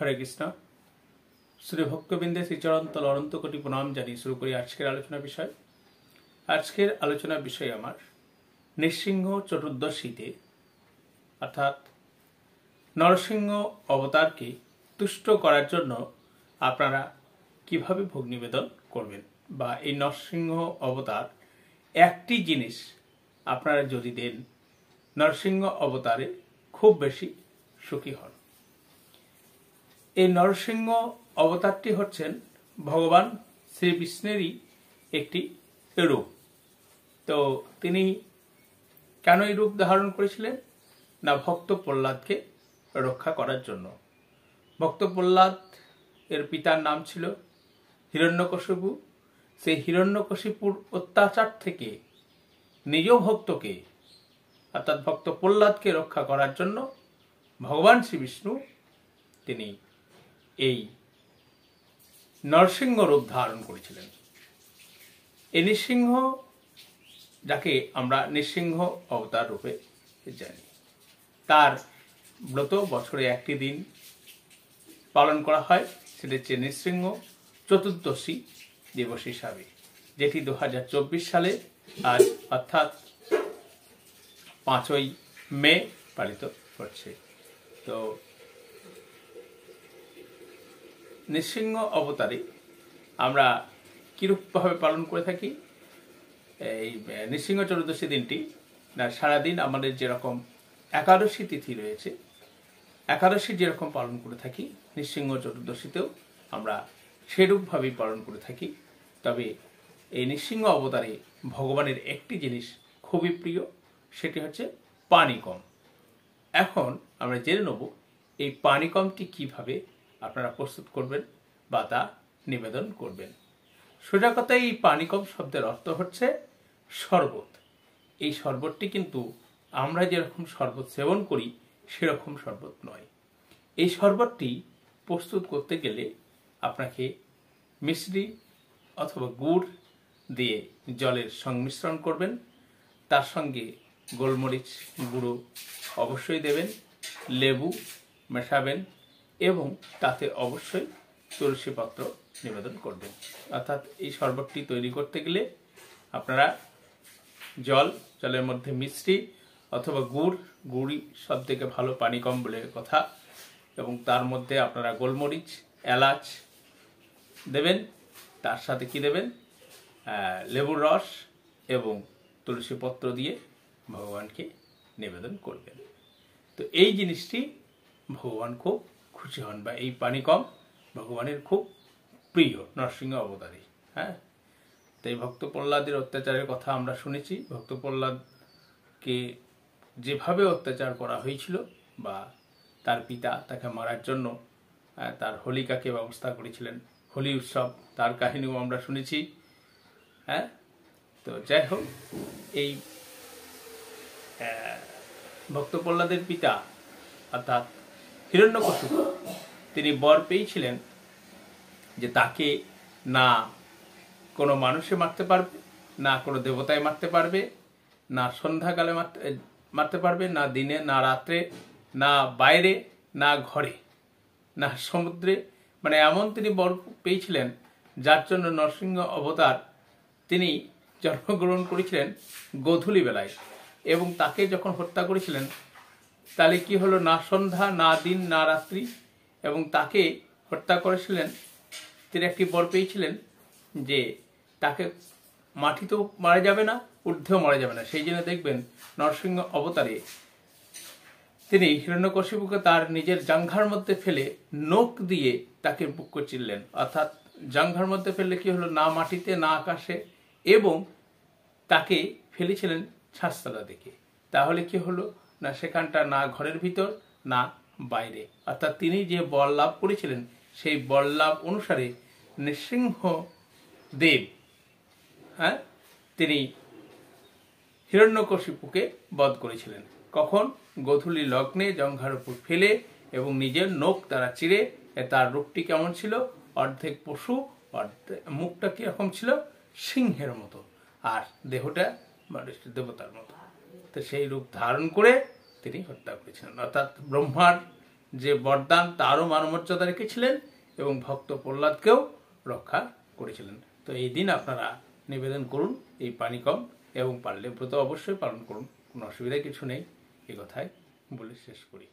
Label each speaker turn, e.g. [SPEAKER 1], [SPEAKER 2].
[SPEAKER 1] हरे कृष्ण श्री भक्तबिंदे श्रीचरण तल अनंत कोटि प्रणाम जानिए शुरू करी आजकेर आलोचना विषय। आजकेर आलोचना विषय आमार नृसिंह चतुर्दशीते अर्थात नरसिंह अवतार के तुष्ट करार जन्य आपनारा किभाबे भोग निवेदन करबेन बा एई नरसिंह अवतार एकटी जिनिस आपनारा यदि देन नरसिंह अवतारे खूब बेशी सुखी हन। এই নরসিংহ অবতারটি হচ্ছেন ভগবান শ্রী বিষ্ণুরই একটি রূপ। তো তিনি কেন এই রূপ ধারণ করেছিলেন না ভক্ত প্রহ্লাদকে রক্ষা করার জন্য। ভক্ত প্রহ্লাদ এর পিতার নাম ছিল হিরণ্যকশিপু। সেই হিরণ্যকশিপুর অত্যাচার থেকে নিজ ভক্তকে অর্থাৎ ভক্ত প্রহ্লাদকে রক্ষা করার জন্য ভগবান শ্রী বিষ্ণু তিনি এই নরসিংহ রূপ ধারণ করেছিলেন। এই নৃসিংহ যাকে আমরা নৃসিংহ অবতার রূপে জানি, তার ব্রত বছরে একটি দিন পালন করা হয়, সেটা হচ্ছে নৃসিংহ চতুর্দশী দিবস হিসাবে, যেটি 2024 সালে আজ অর্থাৎ 5ই মে পালিত হচ্ছে। তো নৃসিংহ অবতারে আমরা কিরূপভাবে পালন করে থাকি, এই নৃসিংহ চতুর্দশী দিনটি না সারাদিন আমাদের যেরকম একাদশী তিথি রয়েছে, একাদশী যেরকম পালন করে থাকি নৃসিংহ চতুর্দশীতেও আমরা সেরূপভাবেই পালন করে থাকি। তবে এই নৃসিংহ অবতারে ভগবানের একটি জিনিস খুবই প্রিয়, সেটি হচ্ছে পানিকম। এখন আমরা জেনে নেব এই পানিকমটি কিভাবে আপনারা প্রস্তুত করবেন বা তা নিবেদন করবেন। সোজা কথায় এই পানিকম শব্দের অর্থ হচ্ছে শরবত। এই শরবতটি কিন্তু আমরা যেরকম শরবত সেবন করি সেরকম শরবত নয়। এই শরবতটি প্রস্তুত করতে গেলে আপনাকে মিশ্রি অথবা গুড় দিয়ে জলের সংমিশ্রণ করবেন, তার সঙ্গে গোলমরিচ গুঁড়ো অবশ্যই দেবেন, লেবু মেশাবেন এবং তাতে অবশ্যই তুলসী পত্র নিবেদন করবেন। অর্থাৎ এই শরবতটি তৈরি করতে গেলে আপনারা জলের মধ্যে মিশ্রি অথবা গুড়ই সব থেকে ভালো পানিকম বলে কথা, এবং তার মধ্যে আপনারা গোলমরিচ এলাচ দেবেন, তার সাথে কি দেবেন লেবুর রস এবং তুলসী পত্র দিয়ে ভগবানকে নিবেদন করবেন। তো এই জিনিসটি ভগবান খুব খুশি হন বা এই পানিকম ভগবানের খুব প্রিয় নরসিংহ অবতারে। হ্যাঁ, তাই ভক্ত প্রহ্লাদের অত্যাচারের কথা আমরা শুনেছি। ভক্ত প্রহ্লাদকে যেভাবে অত্যাচার করা হয়েছিল বা তার পিতা তাকে মারার জন্য তার হোলিকাকে ব্যবস্থা করেছিলেন, হোলি উৎসব, তার কাহিনীও আমরা শুনেছি। হ্যাঁ, তো যাই হোক, এই ভক্ত প্রহ্লাদের পিতা অর্থাৎ হিরণ্যকশিপু তিনি বর পেয়েছিলেন যে তাকে না কোনো মানুষে মারতে পারবে, না কোনো দেবতায় মারতে পারবে, না সন্ধ্যাকালে মারতে পারবে, না দিনে না রাত্রে, না বাইরে না ঘরে না সমুদ্রে। মানে এমন তিনি বর পেয়েছিলেন যার জন্য নরসিংহ অবতার তিনি জন্মগ্রহণ করেছিলেন গোধূলি বেলায়, এবং তাকে যখন হত্যা করেছিলেন তাহলে কি হলো, না সন্ধ্যা না দিন না রাত্রি, এবং তাকে হত্যা করেছিলেন তিনি একটি বর পেয়েছিলেন যে তাকে মাটিতেও মারা যাবে না, ঊর্ধ্বেও মারা যাবে না। সেই জন্য দেখবেন নরসিংহ অবতারে তিনি হিরণ্যকশিপুকে তার নিজের জাঙ্ঘার মধ্যে ফেলে নখ দিয়ে তাকে বুক করছিলেন। অর্থাৎ জাঙ্ঘার মধ্যে ফেললে কি হলো, না মাটিতে না আকাশে, এবং তাকে ফেলেছিলেন ছাঁচতলা দেখে। তাহলে কি হলো না সেখানটা না ঘরের ভিতর না বাইরে। অর্থাৎ তিনি যে বর লাভ করেছিলেন সেই বর লাভ অনুসারে নৃসিংহ দেব তিনি হিরণ্যকশিপুকে বধ করেছিলেন। কখন? গোধূলি লগ্নে জঙ্ঘার উপর ফেলে এবং নিজের নখ দ্বারা চিরে। তার রূপটি কেমন ছিল, অর্ধেক পশু, অর্ধেক মুখটা কিরকম ছিল সিংহের মতো, আর দেহটা দেবতার মতো। তো সেই রূপ ধারণ করে তিনি হত্যা করেছিলেন। অর্থাৎ ব্রহ্মার যে বরদান তারও মানমর্যাদা রেখেছিলেন এবং ভক্ত প্রহ্লাদকেও রক্ষা করেছিলেন। তো এই দিন আপনারা নিবেদন করুন এই পানিকম, এবং পারলে ব্রত অবশ্যই পালন করুন, কোনো অসুবিধা কিছু নেই। এই কথাই বলে শেষ করি।